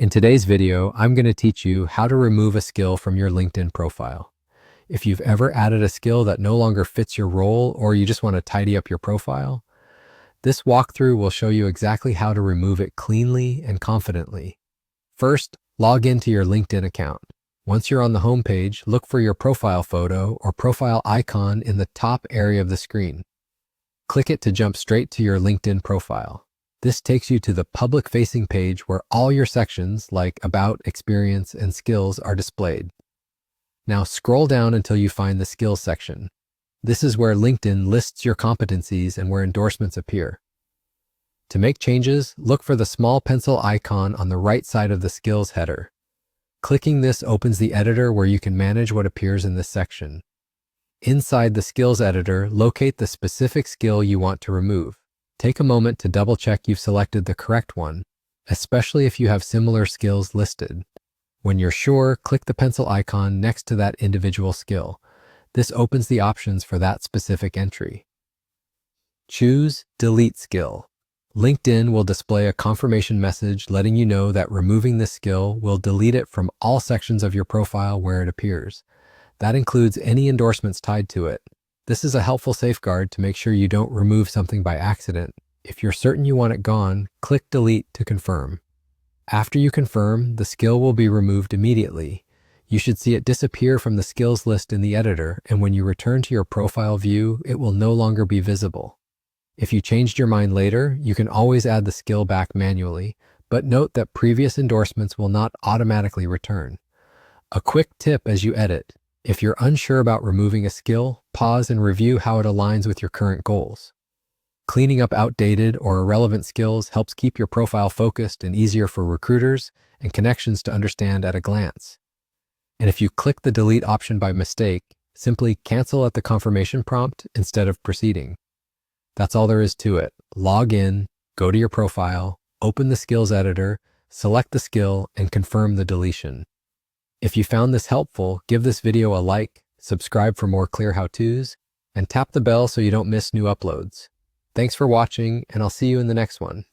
In today's video, I'm going to teach you how to remove a skill from your LinkedIn profile. If you've ever added a skill that no longer fits your role or you just want to tidy up your profile, this walkthrough will show you exactly how to remove it cleanly and confidently. First, log into your LinkedIn account. Once you're on the home page, look for your profile photo or profile icon in the top area of the screen. Click it to jump straight to your LinkedIn profile. This takes you to the public-facing page where all your sections like About, Experience, and Skills are displayed. Now scroll down until you find the Skills section. This is where LinkedIn lists your competencies and where endorsements appear. To make changes, look for the small pencil icon on the right side of the Skills header. Clicking this opens the editor where you can manage what appears in this section. Inside the Skills editor, locate the specific skill you want to remove. Take a moment to double-check you've selected the correct one, especially if you have similar skills listed. When you're sure, click the pencil icon next to that individual skill. This opens the options for that specific entry. Choose Delete Skill. LinkedIn will display a confirmation message letting you know that removing this skill will delete it from all sections of your profile where it appears. That includes any endorsements tied to it. This is a helpful safeguard to make sure you don't remove something by accident. If you're certain you want it gone, click Delete to confirm. After you confirm, the skill will be removed immediately. You should see it disappear from the skills list in the editor, and when you return to your profile view, it will no longer be visible. If you changed your mind later, you can always add the skill back manually, but note that previous endorsements will not automatically return. A quick tip as you edit: if you're unsure about removing a skill, pause and review how it aligns with your current goals. Cleaning up outdated or irrelevant skills helps keep your profile focused and easier for recruiters and connections to understand at a glance. And if you click the delete option by mistake, simply cancel at the confirmation prompt instead of proceeding. That's all there is to it. Log in, go to your profile, open the skills editor, select the skill, and confirm the deletion. If you found this helpful, give this video a like, subscribe for more clear how-tos, and tap the bell so you don't miss new uploads. Thanks for watching, and I'll see you in the next one.